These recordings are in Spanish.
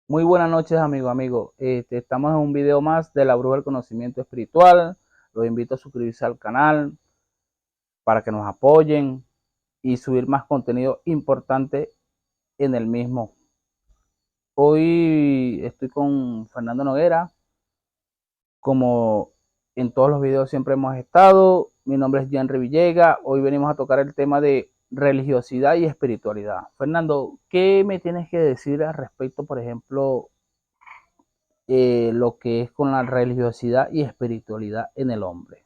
Muy buenas noches, amigo. Estamos en un video más de la Bruja del Conocimiento Espiritual. Los invito a suscribirse al canal para que nos apoyen y subir más contenido importante en el mismo. Hoy estoy con Fernando Noguera, como en todos los videos siempre hemos estado. Mi nombre es Henry Villegas. Hoy venimos a tocar el tema de religiosidad y espiritualidad. Fernando, ¿qué me tienes que decir al respecto, por ejemplo, lo que es con la religiosidad y espiritualidad en el hombre?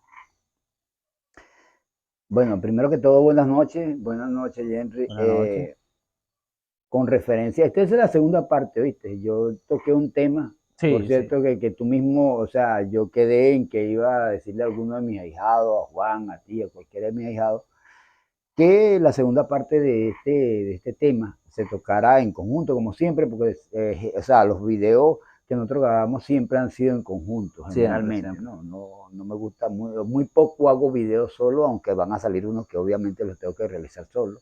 Bueno, primero que todo, buenas noches, Henry. Buenas noches. Con referencia, esta es la segunda parte, ¿viste? Yo toqué un tema, por Sí, sí. cierto, que tú mismo, o sea, yo quedé en que iba a decirle a alguno de mis ahijados, a Juan, a ti, a cualquiera de mis ahijados, que la segunda parte de este tema se tocara en conjunto, como siempre, porque, o sea, los videos que nosotros grabamos siempre han sido en conjunto, Siempre, generalmente, siempre. ¿no? No me gusta, muy poco hago videos solo, aunque van a salir unos que obviamente los tengo que realizar solo,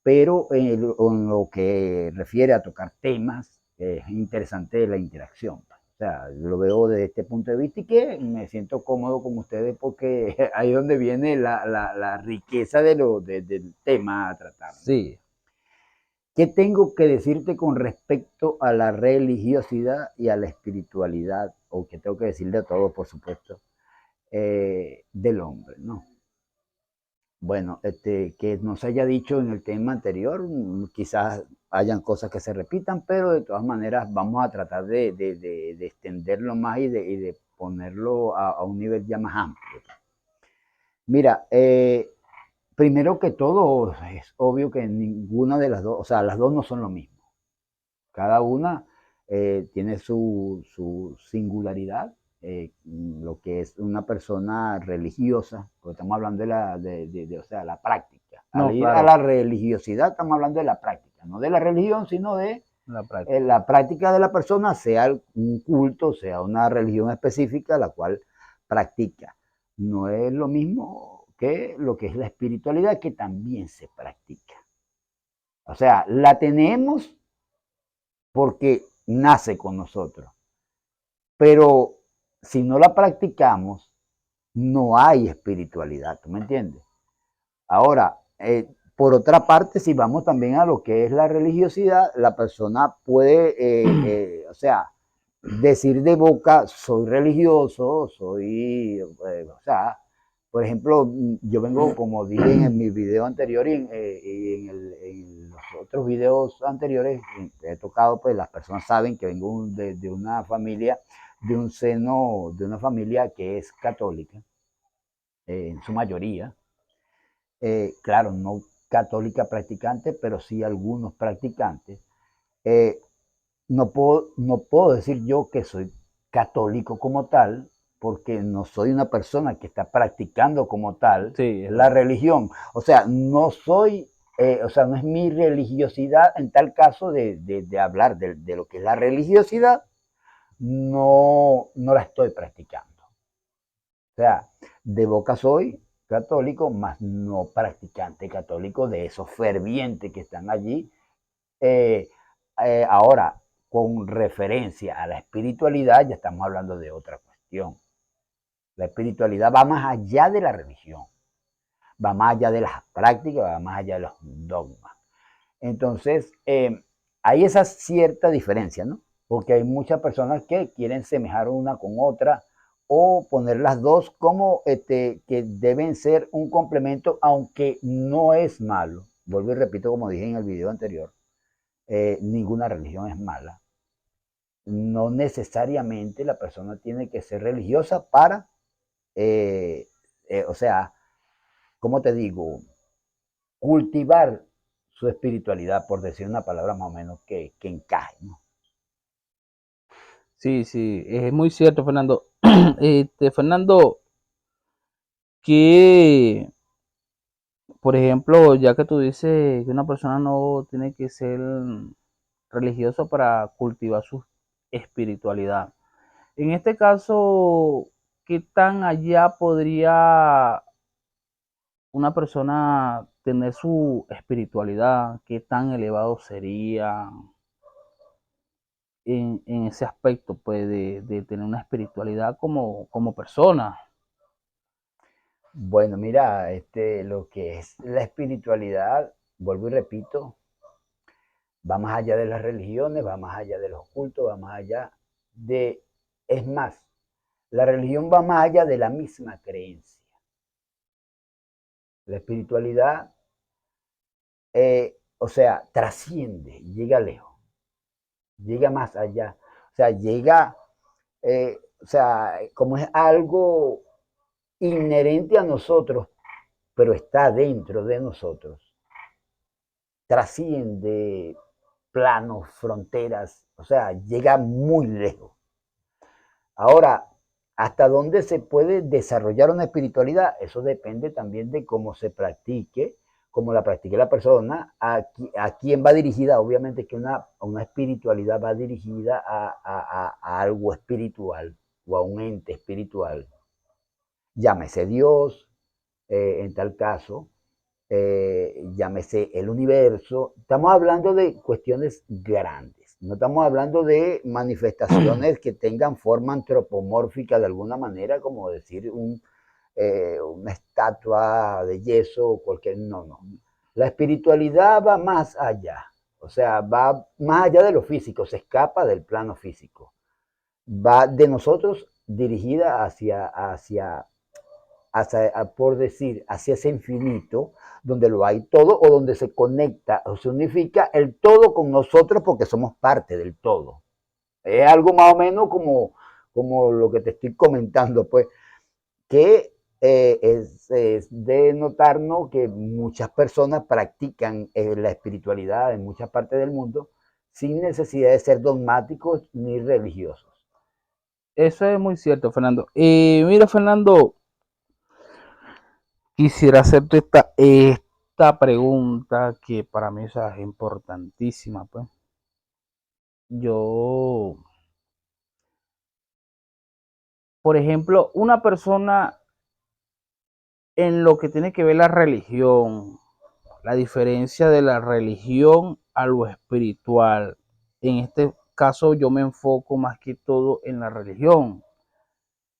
pero en lo que refiere a tocar temas, es interesante la interacción. O sea, lo veo desde este punto de vista y que me siento cómodo con ustedes porque ahí es donde viene la riqueza del tema a tratar, ¿no? Sí. ¿Qué tengo que decirte con respecto a la religiosidad y a la espiritualidad? O qué tengo que decirle a todos, por supuesto, del hombre, ¿no? Bueno, que nos haya dicho en el tema anterior, quizás hayan cosas que se repitan, pero de todas maneras vamos a tratar de extenderlo más y de ponerlo a un nivel ya más amplio. Mira, primero que todo, es obvio que ninguna de las dos, o sea, las dos no son lo mismo. Cada una tiene su singularidad, lo que es una persona religiosa, porque estamos hablando o sea, la práctica. Al No, ir a claro, la religiosidad estamos hablando de la práctica, no de la religión, sino de la práctica. la práctica de la persona, sea un culto, sea una religión específica, la cual practica. No es lo mismo que lo que es la espiritualidad, que también se practica. O sea, la tenemos porque nace con nosotros. Pero si no la practicamos, no hay espiritualidad, ¿tú me entiendes? Ahora, por otra parte, si vamos también a lo que es la religiosidad, la persona puede, o sea, decir de boca, soy religioso, o sea, por ejemplo, yo vengo, como dije en mi video anterior y en los otros videos anteriores que he tocado, pues las personas saben que vengo de una familia, de un seno, de una familia que es católica, en su mayoría. Claro, no católica practicante, pero sí algunos practicantes. Eh, no puedo decir yo que soy católico como tal, porque no soy una persona que está practicando como tal Sí, es la verdad. religión. O sea, no soy, o sea, no es mi religiosidad en tal caso de hablar de lo que es la religiosidad, no la estoy practicando. O sea, de boca soy católico, más no practicante católico de esos fervientes que están allí. Eh, Ahora, con referencia a la espiritualidad, ya estamos hablando de otra cuestión. La espiritualidad va más allá de la religión, va más allá de las prácticas, va más allá de los dogmas. Entonces, hay esa cierta diferencia, ¿no? Porque hay muchas personas que quieren semejar una con otra o poner las dos como que deben ser un complemento, aunque no es malo. Vuelvo y repito, como dije en el video anterior, ninguna religión es mala. No necesariamente la persona tiene que ser religiosa para, o sea, ¿cómo te digo? Cultivar su espiritualidad, por decir una palabra más o menos que encaje, ¿no? Sí, sí, es muy cierto, Fernando. Fernando, que, por ejemplo, ya que tú dices que una persona no tiene que ser religioso para cultivar su espiritualidad. En este caso, ¿qué tan allá podría una persona tener su espiritualidad? ¿Qué tan elevado sería? en ese aspecto, pues, de tener una espiritualidad como persona. Bueno, mira, lo que es la espiritualidad, vuelvo y repito, va más allá de las religiones, va más allá de los cultos, va más allá de, es más, la religión va más allá de la misma creencia. La espiritualidad, o sea, trasciende, llega lejos, llega más allá, o sea, llega, o sea, como es algo inherente a nosotros, pero está dentro de nosotros, trasciende planos, fronteras, o sea, llega muy lejos. Ahora, ¿hasta dónde se puede desarrollar una espiritualidad? Eso depende también de cómo se practique, cómo la practique la persona, a quién va dirigida. Obviamente que una espiritualidad va dirigida a algo espiritual o a un ente espiritual. Llámese Dios, en tal caso, llámese el universo. Estamos hablando de cuestiones grandes, no estamos hablando de manifestaciones que tengan forma antropomórfica de alguna manera, como decir una estatua de yeso o cualquier, no, no. La espiritualidad va más allá, o sea, va más allá de lo físico, se escapa del plano físico, va de nosotros dirigida hacia, por decir, hacia ese infinito, donde lo hay todo o donde se conecta o se unifica el todo con nosotros porque somos parte del todo. Es algo más o menos como lo que te estoy comentando, pues, que es de notarnos que muchas personas practican la espiritualidad en muchas partes del mundo sin necesidad de ser dogmáticos ni religiosos. Eso es muy cierto, Fernando. Mira, Fernando, quisiera hacerte esta pregunta que para mí, o sea, es importantísima, pues. Yo, por ejemplo, una persona en lo que tiene que ver la religión, la diferencia de la religión a lo espiritual. En este caso yo me enfoco más que todo en la religión.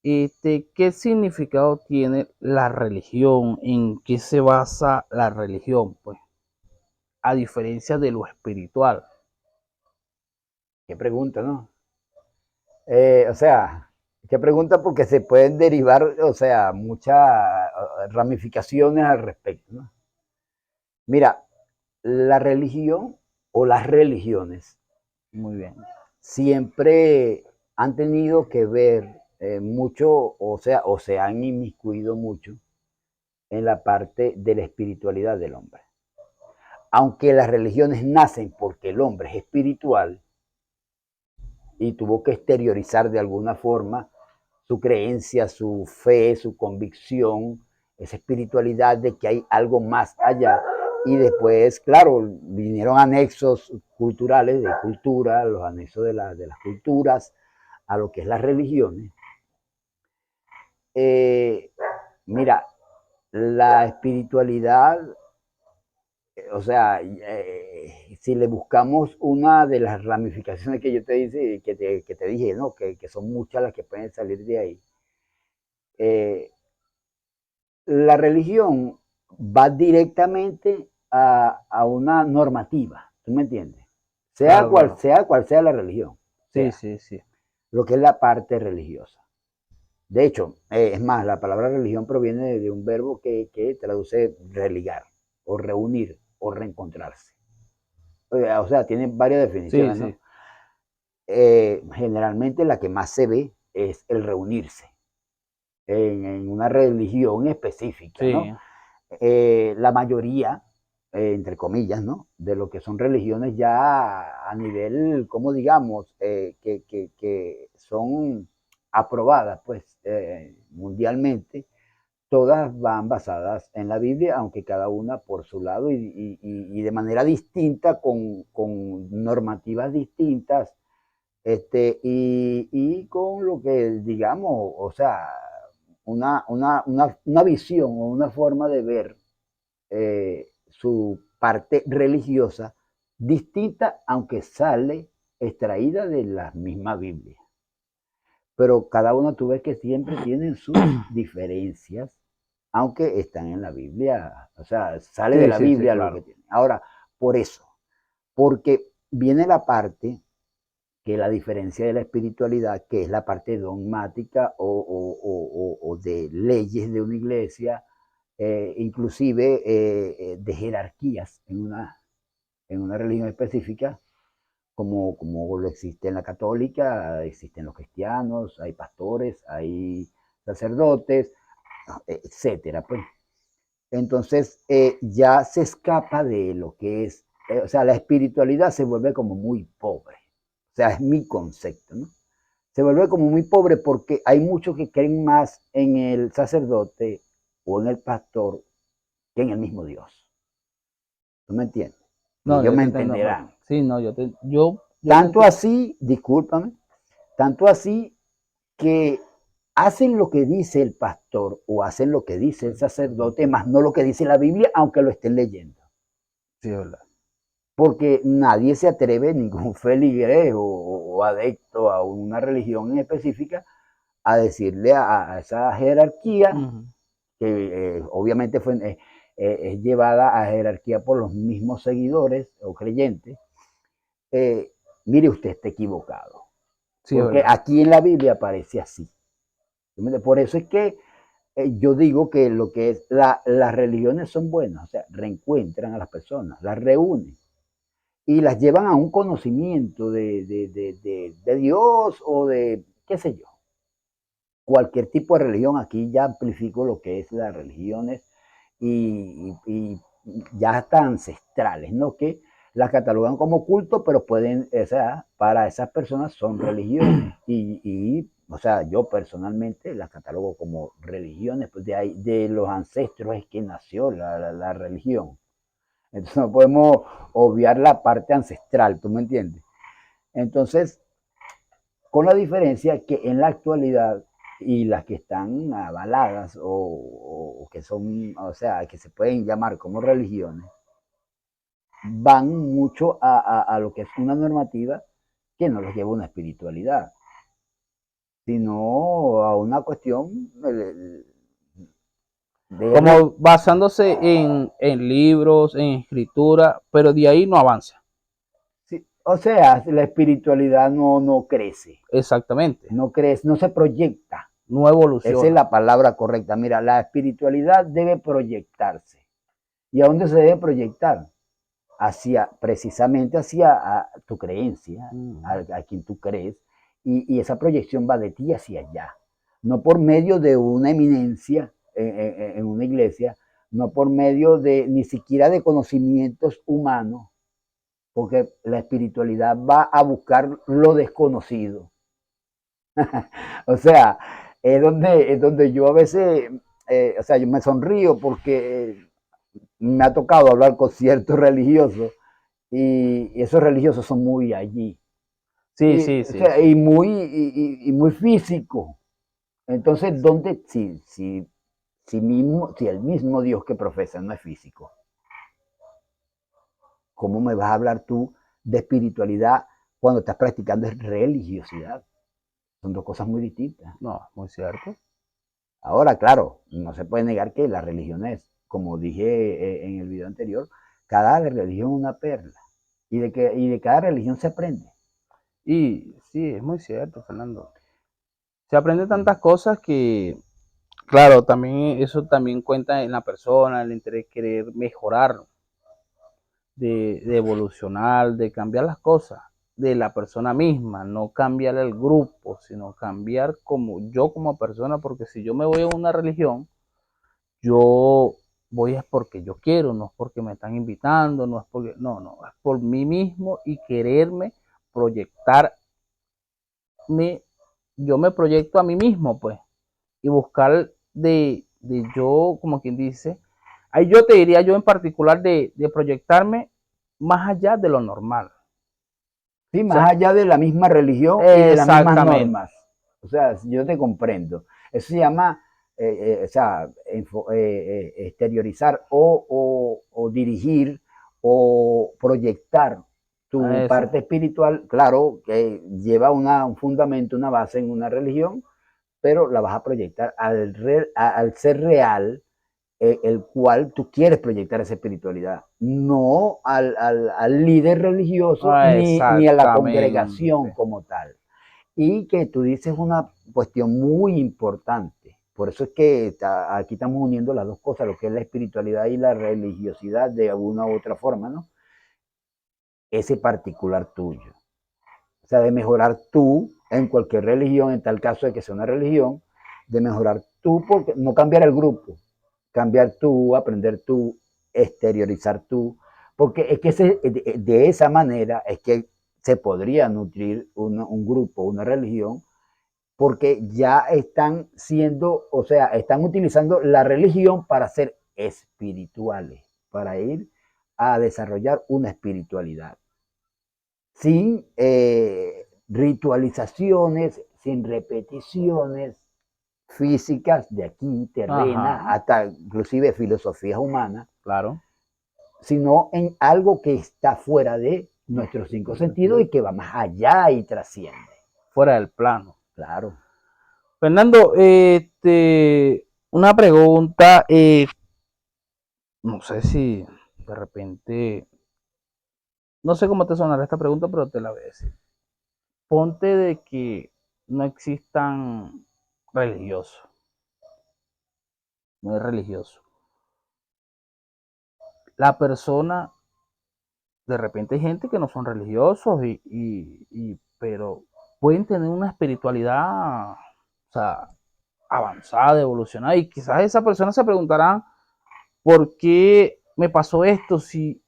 ¿Qué significado tiene la religión? ¿En qué se basa la religión? Pues, a diferencia de lo espiritual. Qué pregunta, ¿no? O sea, qué pregunta porque se pueden derivar, o sea, muchas ramificaciones al respecto, ¿no? Mira, la religión o las religiones Muy bien. siempre han tenido que ver mucho, o se han inmiscuido mucho en la parte de la espiritualidad del hombre. Aunque las religiones nacen porque el hombre es espiritual y tuvo que exteriorizar de alguna forma su creencia, su fe, su convicción, esa espiritualidad de que hay algo más allá. Y después, claro, vinieron anexos culturales, de cultura, los anexos de las culturas, a lo que es las religiones. Eh, Mira, la espiritualidad, o sea, si le buscamos una de las ramificaciones que yo te dije, que te dije, ¿no? Que son muchas las que pueden salir de ahí. Eh, la religión va directamente a una normativa, ¿tú me entiendes? Claro, claro. Sea cual sea la religión, Sí, sea sí, sí. lo que es la parte religiosa. De hecho, es más, la palabra religión proviene de un verbo que traduce religar, o reunir, o reencontrarse. O sea, tiene varias Sí, definiciones, sí. ¿no? Generalmente la que más se ve es el reunirse en una religión específica, ¿no? Sí. La mayoría, entre comillas, ¿no? De lo que son religiones ya a nivel, como digamos, que son aprobadas, pues, mundialmente, todas van basadas en la Biblia, aunque cada una por su lado y de manera distinta, con normativas distintas, y con lo que, digamos, o sea, una visión o una forma de ver su parte religiosa distinta, aunque sale extraídas de la misma Biblia. Pero cada una tú ves que siempre tienen sus diferencias, aunque están en la Biblia, o sea, sale de Sí, la sí, sí, Biblia lo que claro. tiene. Ahora, por eso, porque viene la parte que es la diferencia de la espiritualidad, que es la parte dogmática o de leyes de una iglesia, inclusive de jerarquías en una religión específica, como lo existe en la católica, existen los cristianos, hay pastores, hay sacerdotes, etcétera. Pues. Entonces ya se escapa de lo que es, o sea, la espiritualidad se vuelve como muy pobre. O sea, es mi concepto, ¿no? Se vuelve como muy pobre porque hay muchos que creen más en el sacerdote o en el pastor que en el mismo Dios. ¿Tú me entiendes? Y No, ellos yo me te entiendo. entenderán. Sí, no, yo te Tanto entiendo. así, discúlpame, tanto así que hacen lo que dice el pastor o hacen lo que dice el sacerdote, más no lo que dice la Biblia, aunque lo estén leyendo. Sí, es verdad. Porque nadie se atreve, ningún feligrés o adecto a una religión específica, a decirle a esa jerarquía, Ujú. que obviamente es llevada a jerarquía por los mismos seguidores o creyentes, eh, mire, usted está equivocado. Sí, es Porque verdad. aquí en la Biblia aparece así. Por eso es que yo digo que lo que es las religiones son buenas, o sea, reencuentran a las personas, las reúnen y las llevan a un conocimiento de Dios o de, qué sé yo, cualquier tipo de religión. Aquí ya amplifico lo que es las religiones y ya hasta ancestrales, ¿no? Que las catalogan como culto, pero pueden, o sea, para esas personas son religiones. O sea, yo personalmente las catalogo como religiones, pues de ahí, de los ancestros es que nació la religión. Entonces no podemos obviar la parte ancestral, ¿tú me entiendes? Entonces, con la diferencia que en la actualidad y las que están avaladas o que son, o sea, que se pueden llamar como religiones, van mucho a lo que es una normativa que no los lleva a una espiritualidad, sino a una cuestión de Como basándose en libros, en escritura, pero de ahí no avanza. sí, o sea, la espiritualidad no crece, Exactamente. no crece, no se proyecta. No Esa es evoluciona. la palabra correcta. Mira, la espiritualidad debe proyectarse. ¿Y a dónde se debe proyectar? Hacia, precisamente hacia tu creencia, a quien tú crees, y esa proyección va de ti hacia allá, no por medio de una eminencia en una iglesia, no por medio de ni siquiera de conocimientos humanos, porque la espiritualidad va a buscar lo desconocido. O sea, es donde yo a veces, o sea, yo me sonrío porque me ha tocado hablar con ciertos religiosos y esos religiosos son muy allí. Sí, Y, sí, o sí, sea, sí. y muy físico. Entonces, ¿dónde, si el mismo Dios que profesan no es físico, cómo me vas a hablar tú de espiritualidad cuando estás practicando religiosidad? Son dos cosas muy distintas. No, muy cierto. Ahora, claro, no se puede negar que la religión es, como dije en el video anterior, cada religión es una perla. Y de cada religión se aprende. Y sí, es muy cierto, Fernando. Se aprende tantas cosas que, claro, también eso también cuenta en la persona, el interés querer mejorar, de evolucionar, de cambiar las cosas de la persona misma, no cambiar el grupo, sino cambiar como yo como persona, porque si yo me voy a una religión, yo voy es porque yo quiero, no es porque me están invitando, no es porque, no, es por mí mismo y quererme proyectarme, yo me proyecto a mí mismo, pues, y buscar de yo, como quien dice, ahí yo te diría yo en particular de proyectarme más allá de lo normal. Sí, O sea, más allá de la misma religión y de las mismas exactamente. normas. O sea, yo te comprendo. Eso se llama, o sea, exteriorizar o dirigir o proyectar Tu Eso. parte espiritual, claro, que lleva un fundamento, una base en una religión, pero la vas a proyectar al ser real, el cual tú quieres proyectar esa espiritualidad, no al líder religioso ni a la congregación Exactamente. como tal. Y que tú dices una cuestión muy importante. Por eso es que aquí estamos uniendo las dos cosas, lo que es la espiritualidad y la religiosidad de alguna u otra forma, ¿no? Ese particular tuyo. O sea, de mejorar tú en cualquier religión, en tal caso de que sea una religión, de mejorar tú, porque no cambiar el grupo, cambiar tú, aprender tú, exteriorizar tú, porque es que de esa manera es que se podría nutrir un grupo, una religión, porque ya están siendo, o sea, están utilizando la religión para ser espirituales, para ir a desarrollar una espiritualidad sin ritualizaciones, sin repeticiones físicas de aquí, terrenas, Ajá, hasta inclusive filosofías humanas, claro. sino en algo que está fuera de nuestros Nuestros cinco cinco sentidos sentidos. y que va más allá y trasciende. Fuera del plano. Claro. Fernando, una pregunta, no sé si de repente, no sé cómo te sonará esta pregunta, pero te la voy a decir. Ponte de que no existan religiosos, no es religioso. La persona, de repente hay gente que no son religiosos, pero pueden tener una espiritualidad, o sea, avanzada, evolucionada, y quizás esa persona se preguntará, ¿por qué me pasó esto si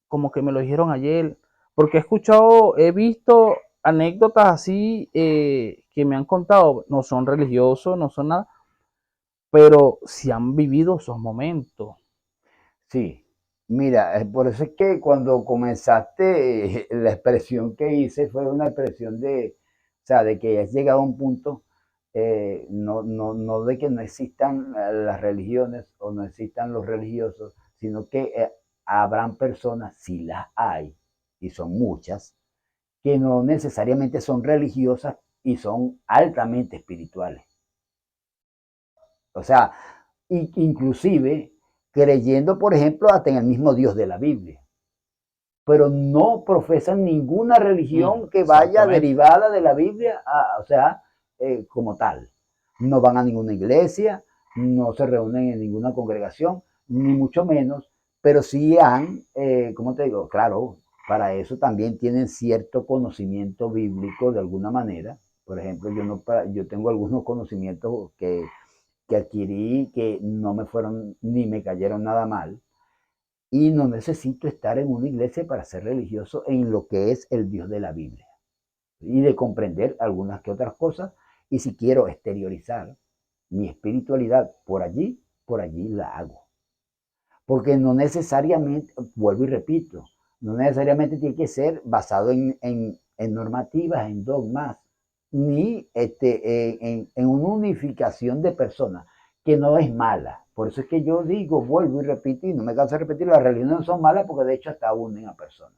como que me lo dijeron ayer? Porque he escuchado, he visto anécdotas así que me han contado, no son religiosos, no son nada, pero si han vivido esos momentos. Sí. Mira, por eso es que cuando comenzaste, la expresión que hice fue una expresión o sea, de que has llegado a un punto, no de que no existan las religiones o no existan los religiosos, sino que habrán personas, si las hay, y son muchas, que no necesariamente son religiosas y son altamente espirituales. O sea, inclusive creyendo, por ejemplo, hasta en el mismo Dios de la Biblia, pero no profesan ninguna religión que vaya Exactamente. derivada de la Biblia, o sea, como tal. No van a ninguna iglesia, no se reúnen en ninguna congregación, ni mucho menos, pero sí han, ¿cómo te digo? Claro, para eso también tienen cierto conocimiento bíblico de alguna manera. Por ejemplo, yo tengo algunos conocimientos que adquirí que no me fueron ni me cayeron nada mal, y no necesito estar en una iglesia para ser religioso en lo que es el Dios de la Biblia y de comprender algunas que otras cosas. Y si quiero exteriorizar mi espiritualidad por allí la hago. Porque no necesariamente, vuelvo y repito, no necesariamente tiene que ser basado en normativas, en dogmas, ni en una unificación de personas, que no es mala. Por eso es que yo digo, vuelvo y repito, y no me canso de repetir, las religiones no son malas porque de hecho hasta unen a personas,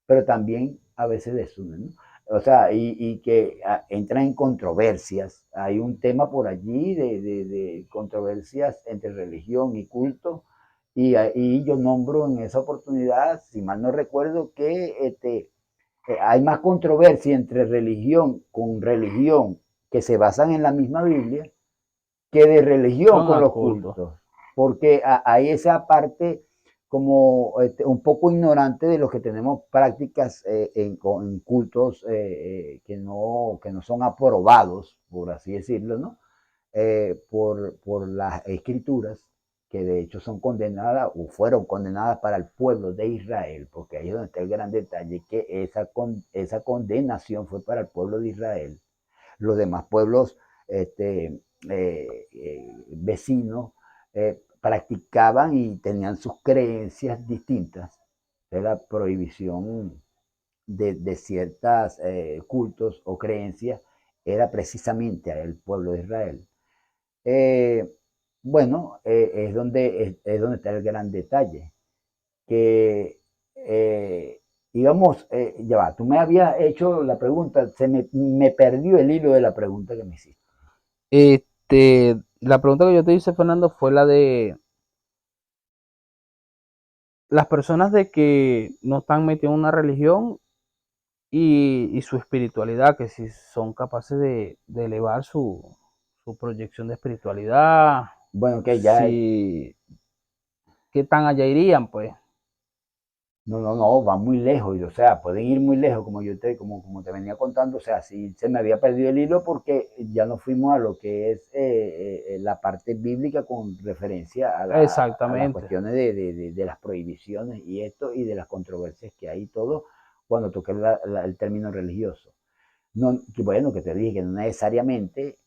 pero también a veces desunen, ¿no? O sea, y que entran en controversias. Hay un tema por allí de controversias entre religión y culto, y yo nombro en esa oportunidad, si mal no recuerdo, que hay más controversia entre religión con religión que se basan en la misma Biblia que de religión Son con a los culto. cultos, porque hay esa parte como un poco ignorante de los que tenemos prácticas en cultos que no son aprobados, por así decirlo, ¿no? Por las escrituras, que de hecho son condenadas o fueron condenadas para el pueblo de Israel, porque ahí es donde está el gran detalle, que esa condenación fue para el pueblo de Israel. Los demás pueblos vecinos practicaban y tenían sus creencias distintas de la prohibición de ciertos cultos o creencias era precisamente al pueblo de Israel. Eh, bueno, es donde está el gran detalle, que íbamos, ya va, tú me habías hecho la pregunta, me perdió el hilo de la pregunta que me hiciste. La pregunta que yo te hice, Fernando, fue la de las personas de que no están metidas en una religión y su espiritualidad, que si son capaces de elevar su proyección de espiritualidad, Bueno, que ya, si, qué tan allá irían, pues. no, va muy lejos, o sea, pueden ir muy lejos, como te venía contando, o sea, sí se me había perdido el hilo porque ya no fuimos a lo que es la parte bíblica con referencia a las Exactamente, cuestiones de las prohibiciones y esto y de las controversias que hay todo cuando toqué el término religioso. No, que bueno, que te dije que no necesariamente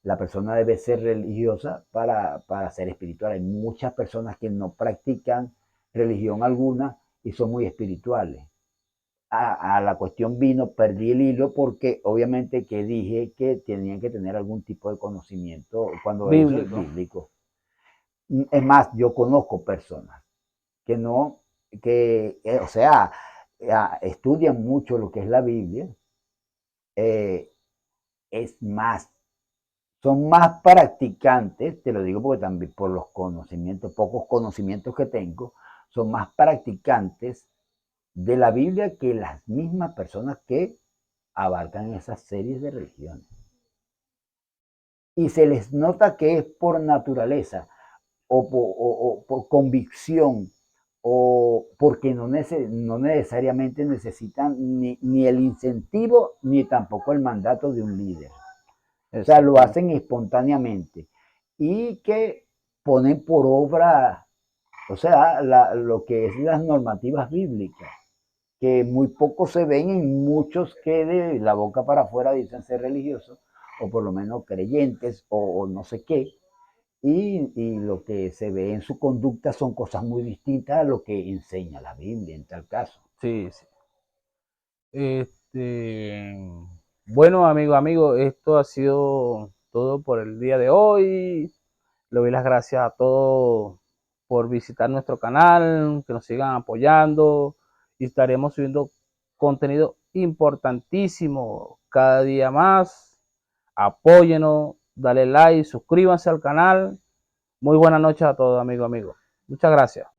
la persona debe ser religiosa para ser espiritual. Hay muchas personas que no practican religión alguna y son muy espirituales. A la cuestión vino, perdí el hilo porque obviamente que dije que tenían que tener algún tipo de conocimiento cuando eso es bíblico. bíblico. Es más, yo conozco personas que no, o sea, estudian mucho lo que es la Biblia. eh, es más, son más practicantes, te lo digo porque también por los conocimientos, pocos conocimientos que tengo, son más practicantes de la Biblia que las mismas personas que abarcan esas series de religiones. Y se les nota que es por naturaleza o por convicción o porque no necesariamente necesitan ni el incentivo ni tampoco el mandato de un líder. O sea, lo Exactamente. hacen espontáneamente y que ponen por obra, o sea, lo que es las normativas bíblicas, que muy poco se ven en muchos que de la boca para afuera dicen ser religiosos, o por lo menos creyentes, o no sé qué, y lo que se ve en su conducta son cosas muy distintas a lo que enseña la Biblia en tal caso. Sí, sí. Este, bueno, amigo, esto ha sido todo por el día de hoy. Le doy las gracias a todos por visitar nuestro canal, que nos sigan apoyando y estaremos subiendo contenido importantísimo cada día más. Apóyenos, dale like, suscríbanse al canal. Muy buenas noches a todos, amigo. Muchas gracias.